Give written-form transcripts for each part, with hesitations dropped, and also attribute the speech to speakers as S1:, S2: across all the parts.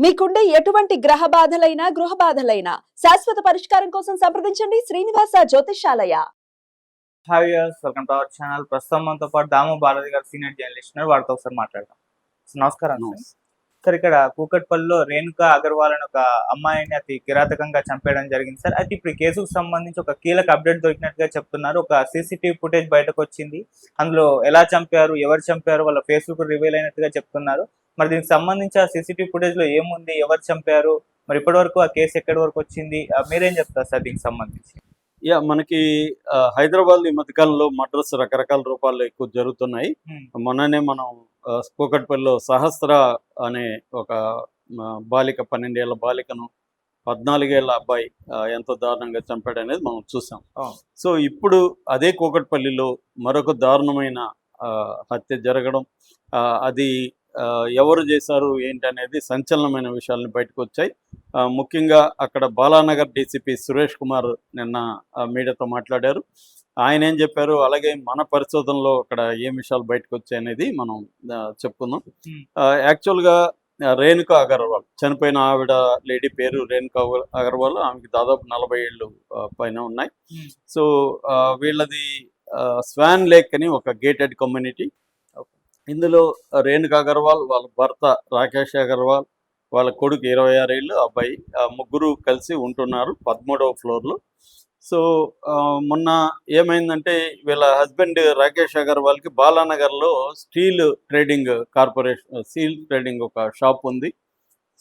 S1: మీకుండే ఎటువంటి గ్రహ బాధలైనా గృహ బాధలైనా శాశ్వత పరిష్కారం కోసం సంప్రదించండి Srinivasa Jyothishalaya.
S2: Hi viewers, welcome to our channel. ప్రస్తుతం మనతో పాటు దాము భారతి గారు సీనియర్ జర్నలిస్ట్ ఉన్నారు. వారితో ఒకసారి మాట్లాడదాం. నమస్కారం సార్. ఇక్కడ కూకట్పల్లిలో రేణుకా అగర్వాల్ అని ఒక అమ్మాయిని అతి కిరాతకంగా చంపేయడం జరిగింది సార్. అయితే ఇప్పుడు ఈ కేసుకు సంబంధించి ఒక కీలక అప్డేట్ దొరికినట్టుగా చెప్తున్నారు. ఒక సీసీటీవీ ఫుటేజ్ బయటకు వచ్చింది. అందులో ఎలా చంపారు, ఎవరు చంపారు, వాళ్ళ ఫేస్బుక్ రివీల్ అయినట్టుగా చెప్తున్నారు. మరి దీనికి సంబంధించి ఆ సీసీటీవీ ఫుటేజ్ లో ఏముంది, ఎవరు చంపారు, మరి ఇప్పటి వరకు ఆ కేసు ఎక్కడి వరకు వచ్చింది, మీరేం చెప్తారు సార్ దీనికి సంబంధించి?
S3: మనకి హైదరాబాద్ ఈ మధ్యకాలంలో మర్డర్స్ రకరకాల రూపాల్లో ఎక్కువ జరుగుతున్నాయి. మొన్ననే మనం కూకట్పల్లిలో సహస్ర అనే ఒక బాలిక, 12 ఏళ్ల బాలికను 14 ఏళ్ల అబ్బాయి ఎంత దారుణంగా చంపాడు అనేది మనం చూసాం. సో ఇప్పుడు అదే కూకట్పల్లిలో మరొక దారుణమైన హత్య జరగడం, అది ఎవరు చేశారు ఏంటి అనేది సంచలనమైన విషయాలను బయటకు వచ్చాయి. ముఖ్యంగా అక్కడ బాలానగర్ డీసీపీ సురేష్ కుమార్ నిన్న మీడియాతో మాట్లాడారు. ఆయన ఏం చెప్పారు, అలాగే మన పరిశోధనలో అక్కడ ఏం విషయాలు బయటకు వచ్చాయి అనేది మనం చెప్పుకుందాం. యాక్చువల్గా రేణుకా అగర్వాల్, చనిపోయిన ఆవిడ లేడీ పేరు రేణుకా అగర్వాల్. ఆమెకి దాదాపు 40 ఏళ్ళు పైన ఉన్నాయి. సో వీళ్ళది స్వాన్ లేక్ అని ఒక గేటెడ్ కమ్యూనిటీ. ఇందులో రేణుకా అగర్వాల్, వాళ్ళ భర్త రాకేష్ అగర్వాల్, వాళ్ళ కొడుకు 26 ఏళ్ళు అబ్బాయి, ముగ్గురు కలిసి ఉంటున్నారు 13వ ఫ్లోర్లో. సో మొన్న ఏమైందంటే వీళ్ళ హస్బెండ్ రాకేష్ అగర్వాల్కి బాలానగర్లో స్టీల్ ట్రేడింగ్ ఒక షాప్ ఉంది.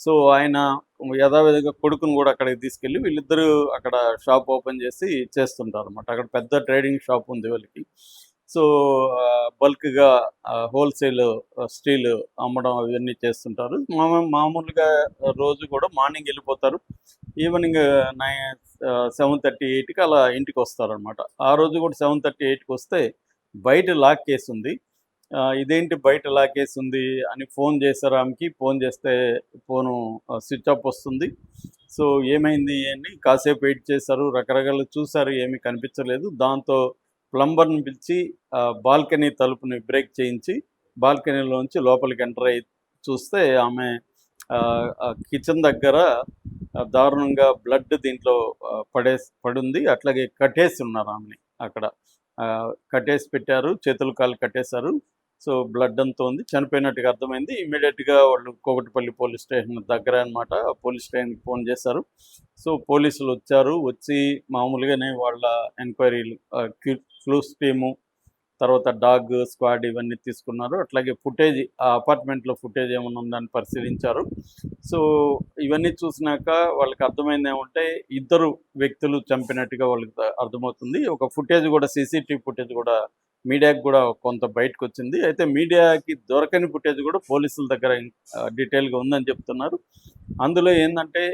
S3: సో ఆయన యథావిధిగా కొడుకును కూడా అక్కడికి తీసుకెళ్ళి వీళ్ళిద్దరూ అక్కడ షాప్ ఓపెన్ చేసి చేస్తుంటారు అనమాట. అక్కడ పెద్ద ట్రేడింగ్ షాప్ ఉంది వీళ్ళకి. సో బల్క్గా హోల్సేల్ స్టీల్ అమ్మడం అవన్నీ చేస్తుంటారు. మామూలుగా రోజు కూడా మార్నింగ్ వెళ్ళిపోతారు, ఈవినింగ్ 7:30, 8కి అలా ఇంటికి వస్తారనమాట. ఆ రోజు కూడా 7:30, 8కి వస్తే బయట లాక్ కేసు ఉంది. ఇదేంటి బయట లాక్ కేసు ఉంది అని ఫోన్ చేశారు ఆమెకి. ఫోన్ చేస్తే ఫోను స్విచ్ ఆఫ్ వస్తుంది. సో ఏమైంది అని కాసేపు వెయిట్ చేశారు, రకరకాలు చూశారు, ఏమీ కనిపించలేదు. దాంతో ప్లంబర్ని పిలిచి బాల్కనీ తలుపుని బ్రేక్ చేయించి బాల్కనీలోంచి లోపలికి ఎంటర్ అయ్యి చూస్తే ఆమె కిచెన్ దగ్గర దారుణంగా బ్లడ్ దీంట్లో పడుంది. అట్లాగే కట్టేసి ఉన్నారు ఆమెని. అక్కడ కట్టేసి పెట్టారు, చేతులు కాళ్ళు కట్టేశారు. సో బ్లడ్ అంతా ఉంది, చనిపోయినట్టుగా అర్థమైంది. ఇమీడియట్గా వాళ్ళు కూకట్పల్లి పోలీస్ స్టేషన్ దగ్గర అనమాట, పోలీస్ స్టేషన్కి ఫోన్ చేశారు. సో పోలీసులు వచ్చారు. వచ్చి మామూలుగానే వాళ్ళ ఎంక్వైరీలు, క్లూస్ టీము, తర్వాత డాగ్ స్క్వాడ్ ఇవన్నీ తీసుకున్నారు. అట్లాగే ఫుటేజ్, ఆ అపార్ట్మెంట్లో ఫుటేజ్ ఏమైనా ఉందని పరిశీలించారు. సో ఇవన్నీ చూసినాక వాళ్ళకి అర్థమైంది ఏమంటే ఇద్దరు వ్యక్తులు చంపినట్టుగా వాళ్ళకి అర్థమవుతుంది. ఒక ఫుటేజ్ కూడా, సీసీటీవీ ఫుటేజ్ కూడా మీడియాకి కూడా కొంత బయటకు వచ్చింది. అయితే మీడియాకి దొరకని ఫుటేజ్ కూడా పోలీసుల దగ్గర డీటెయిల్గా ఉందని చెప్తున్నారు. అందులో ఏంటంటే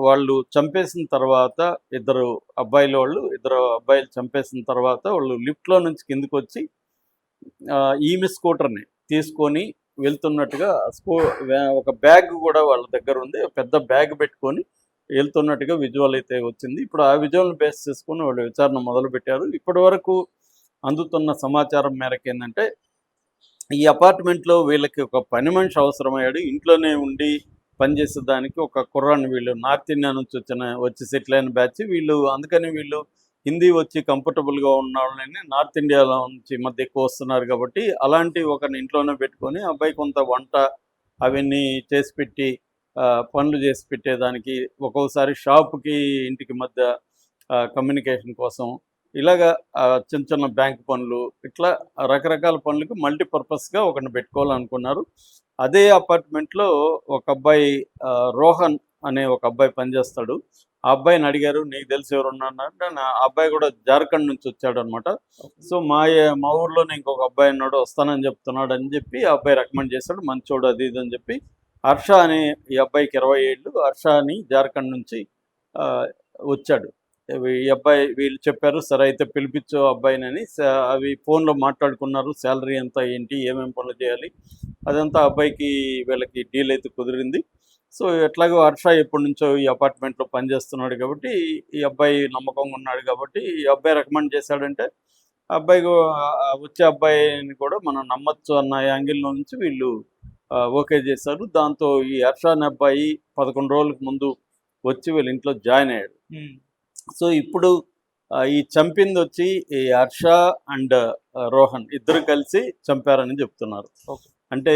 S3: వాళ్ళు చంపేసిన తర్వాత ఇద్దరు అబ్బాయిలు చంపేసిన తర్వాత వాళ్ళు లిఫ్ట్లో నుంచి కిందకు వచ్చి ఈమె స్కూటర్ని తీసుకొని వెళ్తున్నట్టుగా, ఒక బ్యాగ్ కూడా వాళ్ళ దగ్గర ఉంది, పెద్ద బ్యాగ్ పెట్టుకొని వెళ్తున్నట్టుగా విజువల్ అయితే వచ్చింది. ఇప్పుడు ఆ విజువల్ని బేస్ చేసుకొని వాళ్ళు విచారణ మొదలుపెట్టారు. ఇప్పటి వరకు అందుతున్న సమాచారం మేరకు ఏంటంటే ఈ అపార్ట్మెంట్లో వీళ్ళకి ఒక పని మనిషి అవసరమయ్యాడు. ఇంట్లోనే ఉండి పనిచేసే దానికి ఒక కుర్రాన్ని, వీళ్ళు నార్త్ ఇండియా నుంచి వచ్చి సెటిల్ అయిన బ్యాచ్ వీళ్ళు. అందుకని వీళ్ళు హిందీ వచ్చి కంఫర్టబుల్గా ఉన్న వాళ్ళని నార్త్ ఇండియాలో నుంచి మధ్య ఎక్కువ వస్తున్నారు కాబట్టి అలాంటి ఒకరిని ఇంట్లోనే పెట్టుకొని అబ్బాయి కొంత వంట అవన్నీ చేసి పెట్టి పనులు చేసి పెట్టేదానికి, ఒక్కొక్కసారి షాప్కి ఇంటికి మధ్య కమ్యూనికేషన్ కోసం, ఇలాగా చిన్న చిన్న బ్యాంక్ పనులు, ఇట్లా రకరకాల పనులకు మల్టీపర్పస్గా ఒకరిని పెట్టుకోవాలనుకున్నారు. అదే అపార్ట్మెంట్లో ఒక అబ్బాయి, రోహన్ అనే ఒక అబ్బాయి పనిచేస్తాడు. ఆ అబ్బాయిని అడిగారు, నీకు తెలిసి ఎవరున్నారంటే ఆ అబ్బాయి కూడా జార్ఖండ్ నుంచి వచ్చాడు అనమాట. సో మా ఊర్లోనే ఇంకొక అబ్బాయి ఉన్నాడు, వస్తానని చెప్తున్నాడు అని చెప్పి ఆ అబ్బాయి రికమెండ్ చేశాడు. మంచోడు అది ఇది అని చెప్పి. హర్ష అనే ఈ అబ్బాయికి 20 ఏళ్ళు. హర్ష అని జార్ఖండ్ నుంచి వచ్చాడు. ఈ అబ్బాయి, వీళ్ళు చెప్పారు, సరే అయితే పిలిపించు అబ్బాయినని. అవి ఫోన్లో మాట్లాడుకున్నారు, శాలరీ ఎంత, ఏంటి, ఏమేమి పనులు చేయాలి, అదంతా అబ్బాయికి వీళ్ళకి డీల్ అయితే కుదిరింది. సో ఎట్లాగో హర్ష ఎప్పటి నుంచో ఈ అపార్ట్మెంట్లో పనిచేస్తున్నాడు కాబట్టి, ఈ అబ్బాయి నమ్మకంగా ఉన్నాడు కాబట్టి ఈ అబ్బాయి రికమెండ్ చేశాడంటే అబ్బాయి వచ్చే అబ్బాయిని కూడా మనం నమ్మచ్చు అన్న యాంగిల్లో నుంచి వీళ్ళు ఓకే చేశారు. దాంతో ఈ హర్ష అనే అబ్బాయి 11 రోజులకు ముందు వచ్చి వీళ్ళ ఇంట్లో జాయిన్ అయ్యాడు. సో ఇప్పుడు ఈ చంపింది వచ్చి ఈ హర్ష అండ్ రోహన్ ఇద్దరు కలిసి చంపారని చెప్తున్నారు. అంటే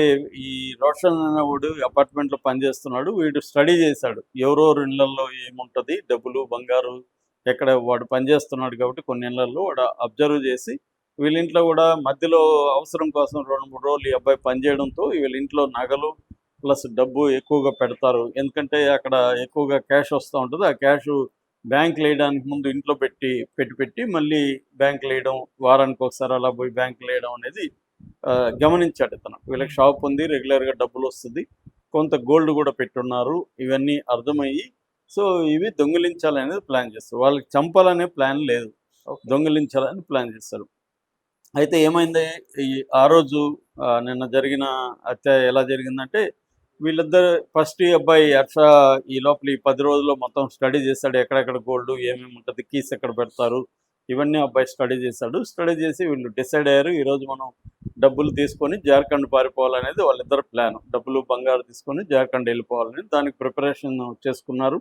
S3: ఈ రోషన్ అనేవాడు అపార్ట్మెంట్లో పనిచేస్తున్నాడు. వీడు స్టడీ చేశాడు ఎవరెవరు ఇళ్లలో ఏముంటుంది, డబ్బులు బంగారు ఎక్కడ వాడు పనిచేస్తున్నాడు కాబట్టి కొన్ని ఇళ్లలో వాడు అబ్జర్వ్ చేసి వీళ్ళ ఇంట్లో కూడా మధ్యలో అవసరం కోసం 2-3 రోజులు ఈ అబ్బాయి పనిచేయడంతో వీళ్ళ ఇంట్లో నగలు ప్లస్ డబ్బు ఎక్కువగా పెడతారు. ఎందుకంటే అక్కడ ఎక్కువగా క్యాష్ వస్తూ ఉంటుంది. ఆ క్యాష్ బ్యాంకులు వేయడానికి ముందు ఇంట్లో పెట్టి మళ్ళీ బ్యాంకులు వేయడం, వారానికి ఒకసారి అలా పోయి బ్యాంకులు వేయడం అనేది గమనించాడు ఇతను. వీళ్ళకి షాప్ ఉంది, రెగ్యులర్గా డబ్బులు వస్తుంది, కొంత గోల్డ్ కూడా పెట్టున్నారు. ఇవన్నీ అర్థమయ్యి సో ఇవి దొంగిలించాలనేది ప్లాన్ చేస్తారు. వాళ్ళకి చంపాలనే ప్లాన్ లేదు, దొంగిలించాలని ప్లాన్ చేస్తారు. అయితే ఏమైంది, ఆ రోజు నిన్న జరిగిన హత్య ఎలా జరిగిందంటే వీళ్ళిద్దరు ఫస్ట్ ఈ అబ్బాయి హర్ష ఈ లోపల ఈ 10 రోజుల్లో మొత్తం స్టడీ చేశాడు. ఎక్కడెక్కడ గోల్డ్ ఏమేమి ఉంటుంది, కీస్ ఎక్కడ పెడతారు, ఇవన్నీ అబ్బాయి స్టడీ చేశాడు. స్టడీ చేసి వీళ్ళు డిసైడ్ అయ్యారు ఈరోజు మనం డబ్బులు తీసుకొని జార్ఖండ్ పారిపోవాలనేది వాళ్ళిద్దరు ప్లాన్. డబ్బులు బంగారు తీసుకొని జార్ఖండ్ వెళ్ళిపోవాలని దానికి ప్రిపరేషన్ చేసుకున్నారు.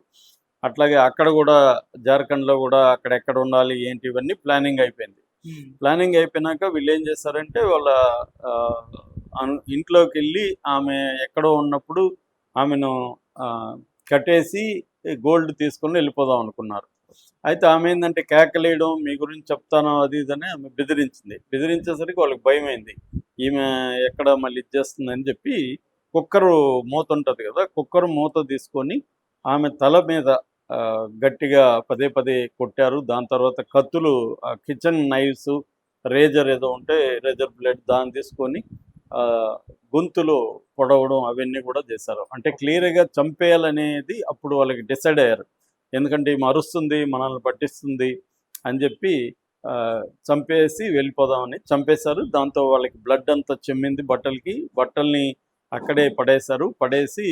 S3: అట్లాగే అక్కడ కూడా జార్ఖండ్లో కూడా అక్కడెక్కడ ఉండాలి ఏంటి ఇవన్నీ ప్లానింగ్ అయిపోయింది. ప్లానింగ్ అయిపోయినాక వీళ్ళు ఏం చేశారంటే వాళ్ళ ఇంట్లోకి వెళ్ళి ఆమె ఎక్కడో ఉన్నప్పుడు ఆమెను కట్టేసి గోల్డ్ తీసుకొని వెళ్ళిపోదాం అనుకున్నారు. అయితే ఆమె ఏంటంటే కేకలేయడం, మీ గురించి చెప్తాను అది ఇదని ఆమె బెదిరించేసరికి వాళ్ళకి భయమైంది. ఈమె ఎక్కడ మళ్ళీ ఇచ్చేస్తుందని చెప్పి కుక్కరు మూత ఉంటుంది కదా, కుక్కరు మూత తీసుకొని ఆమె తల మీద గట్టిగా పదే కొట్టారు. దాని తర్వాత కత్తులు, కిచెన్ నైవ్స్, రేజర్ ఏదో ఉంటే రేజర్ బ్లేడ్ దాన్ని తీసుకొని గొంతులో పొడవడం అవన్నీ కూడా చేశారు. అంటే క్లియర్గా చంపేయాలనేది అప్పుడు వాళ్ళకి డిసైడ్ అయ్యారు. ఎందుకంటే ఈమె అరుస్తుంది, మనల్ని పట్టిస్తుంది అని చెప్పి చంపేసి వెళ్ళిపోదామని చంపేశారు. దాంతో వాళ్ళకి బ్లడ్ అంతా చెమ్మింది బట్టల్ని అక్కడే పడేసి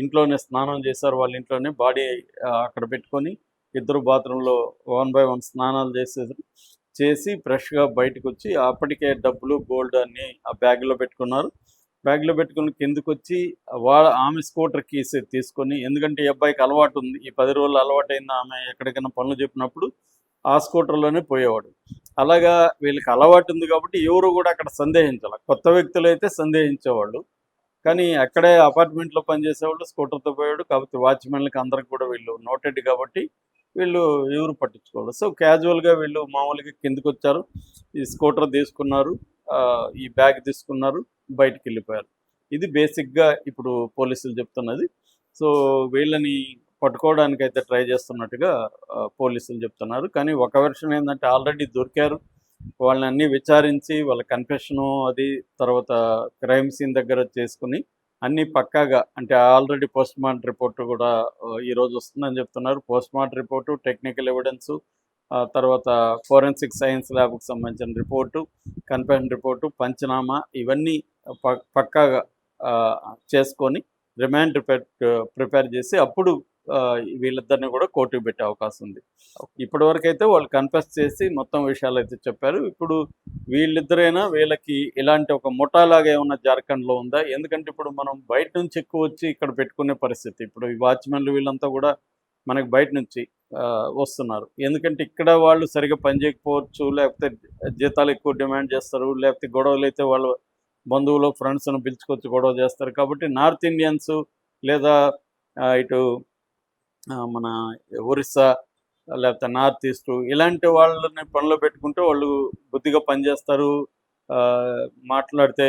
S3: ఇంట్లోనే స్నానం చేశారు. వాళ్ళ ఇంట్లోనే బాడీ అక్కడ పెట్టుకొని ఇద్దరు బాత్రూంలో 1 by 1 స్నానాలు చేసి ఫ్రెష్గా బయటకు వచ్చి అప్పటికే డబ్బులు గోల్డ్ అన్నీ ఆ బ్యాగ్లో పెట్టుకున్నారు. బ్యాగ్లో పెట్టుకుని కిందకు వచ్చి ఆమె స్కూటర్ కీస్ తీసుకొని, ఎందుకంటే ఈ అబ్బాయికి అలవాటు ఉంది, ఈ 10 రోజులు అలవాటైంది, ఆమె ఎక్కడికైనా పనులు చెప్పినప్పుడు ఆ స్కూటర్లోనే పోయేవాడు. అలాగా వీళ్ళకి అలవాటు ఉంది కాబట్టి ఎవరు కూడా అక్కడ సందేహించాలి. కొత్త వ్యక్తులు అయితే సందేహించేవాళ్ళు, కానీ అక్కడే అపార్ట్మెంట్లో పనిచేసేవాళ్ళు స్కూటర్తో పోయాడు. కాబట్టి వాచ్మెన్లకి అందరికి కూడా వీళ్ళు నోటెడ్ కాబట్టి వీళ్ళు ఎవరు పట్టించుకోవాలి. సో క్యాజువల్గా వీళ్ళు మామూలుగా కిందకు వచ్చారు, ఈ స్కూటర్ తీసుకున్నారు, ఈ బ్యాగ్ తీసుకున్నారు, బయటికి వెళ్ళిపోయారు. ఇది బేసిక్గా ఇప్పుడు పోలీసులు చెప్తున్నది. సో వీళ్ళని పట్టుకోవడానికి అయితే ట్రై చేస్తున్నట్టుగా పోలీసులు చెప్తున్నారు. కానీ ఒక వెర్షన్ ఏంటంటే ఆల్రెడీ దొరికారు, వాళ్ళని అన్నీ విచారించి వాళ్ళ కన్ఫెషను అది తర్వాత క్రైమ్ సీన్ దగ్గర చేసుకుని అన్నీ పక్కాగా, అంటే ఆల్రెడీ పోస్ట్ మార్టం రిపోర్టు కూడా ఈరోజు వస్తుందని చెప్తున్నారు. Post mortem report, technical evidence, తర్వాత ఫోరెన్సిక్ సైన్స్ ల్యాబ్కి సంబంధించిన రిపోర్టు, కన్ఫెషన్ రిపోర్టు, పంచనామా ఇవన్నీ పక్కాగా చేసుకొని రిమాండ్ ప్రిపేర్ చేసి అప్పుడు వీళ్ళిద్దరిని కూడా కోర్టుకు పెట్టే అవకాశం ఉంది. ఇప్పటివరకు అయితే వాళ్ళు కన్ఫెస్ చేసి మొత్తం విషయాలు అయితే చెప్పారు. ఇప్పుడు వీళ్ళిద్దరైనా వీళ్ళకి ఇలాంటి ఒక ముఠాలాగా ఏమన్నా జార్ఖండ్లో ఉందా? ఎందుకంటే ఇప్పుడు మనం బయట నుంచి ఎక్కువ వచ్చి ఇక్కడ పెట్టుకునే పరిస్థితి. ఇప్పుడు ఈ వాచ్మెన్లు వీళ్ళంతా కూడా మనకి బయట నుంచి వస్తున్నారు. ఎందుకంటే ఇక్కడ వాళ్ళు సరిగ్గా పనిచేయకపోవచ్చు, లేకపోతే జీతాలు ఎక్కువ డిమాండ్ చేస్తారు, లేకపోతే గొడవలు అయితే వాళ్ళు బంధువులు ఫ్రెండ్స్ను పిలుచుకొచ్చి గొడవ చేస్తారు. కాబట్టి నార్త్ ఇండియన్స్ లేదా ఇటు మన ఒరిస్సా లేకపోతే నార్త్ ఈస్ట్ ఇలాంటి వాళ్ళని పనిలో పెట్టుకుంటే వాళ్ళు బుద్ధిగా పనిచేస్తారు. మాట్లాడితే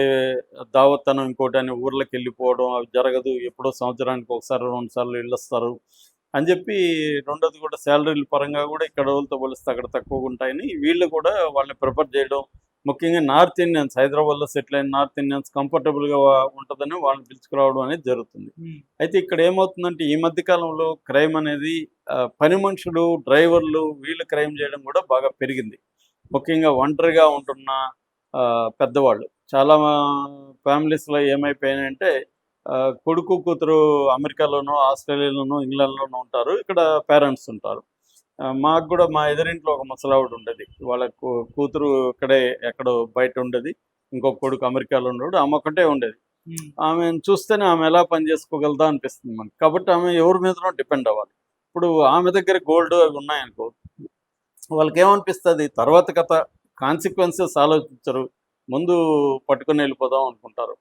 S3: దావత్తనం ఇంకోటి అని ఊర్లోకి వెళ్ళిపోవడం అవి జరగదు. ఎప్పుడో సంవత్సరానికి ఒకసారి 2 సార్లు వెళ్ళొస్తారు అని చెప్పి, రెండోది కూడా శాలరీల పరంగా కూడా ఇక్కడ వాళ్ళతో పోలిస్తే అక్కడ తక్కువగా ఉంటాయని వీళ్ళు కూడా వాళ్ళని ప్రిఫర్ చేయడం. ముఖ్యంగా నార్త్ ఇండియన్స్, హైదరాబాద్లో సెటిల్ అయిన నార్త్ ఇండియన్స్ కంఫర్టబుల్గా ఉంటుందని వాళ్ళని పిలుచుకురావడం అనేది జరుగుతుంది. అయితే ఇక్కడ ఏమవుతుందంటే ఈ మధ్యకాలంలో క్రైమ్ అనేది పని మనుషులు, డ్రైవర్లు వీళ్ళు క్రైమ్ చేయడం కూడా బాగా పెరిగింది. ముఖ్యంగా ఒంటరిగా ఉంటున్న పెద్దవాళ్ళు చాలా ఫ్యామిలీస్లో ఏమైపోయాయంటే కొడుకు కూతురు అమెరికాలోనో, ఆస్ట్రేలియాలోనో, ఇంగ్లాండ్లోనో ఉంటారు, ఇక్కడ పేరెంట్స్ ఉంటారు. మాకు కూడా మా ఎదురింట్లో ఒక ముసలావిడ ఉండేది, వాళ్ళ కూతురు ఇక్కడే ఎక్కడో బయట ఉండేది, ఇంకొక కొడుకు అమెరికాలో ఉండేవాడు, ఆమె ఒక్కటే ఉండేది. ఆమెను చూస్తేనే ఆమె ఎలా పని చేసుకోగలదా అనిపిస్తుంది మనకి. కాబట్టి ఆమె ఎవరి మీదనో డిపెండ్ అవ్వాలి. ఇప్పుడు ఆమె దగ్గర గోల్డ్ అవి ఉన్నాయనుకో, వాళ్ళకి ఏమనిపిస్తుంది, తర్వాత కథ కాన్సిక్వెన్సెస్ ఆలోచించరు, ముందు పట్టుకొని వెళ్ళిపోదాం అనుకుంటారు.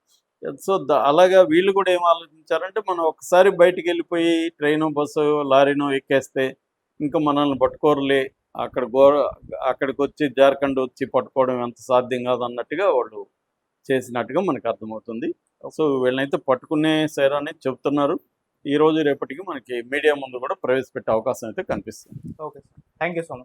S3: సో అలాగా వీళ్ళు కూడా ఏం ఆలోచించారంటే, మనం ఒకసారి బయటికి వెళ్ళిపోయి ట్రైను, బస్సు, లారీనో ఎక్కేస్తే ఇంకా మనల్ని పట్టుకోరులే, అక్కడికి వచ్చి జార్ఖండ్ వచ్చి పట్టుకోవడం ఎంత సాధ్యం కాదు అన్నట్టుగా వాళ్ళు చేసినట్టుగా మనకు అర్థమవుతుంది. సో వీళ్ళనైతే పట్టుకునేసారని చెప్తున్నారు. ఈ రోజు రేపటికి మనకి మీడియా ముందు కూడా ప్రవేశపెట్టే అవకాశం అయితే కనిపిస్తుంది.
S2: Okay sir, thank you so much.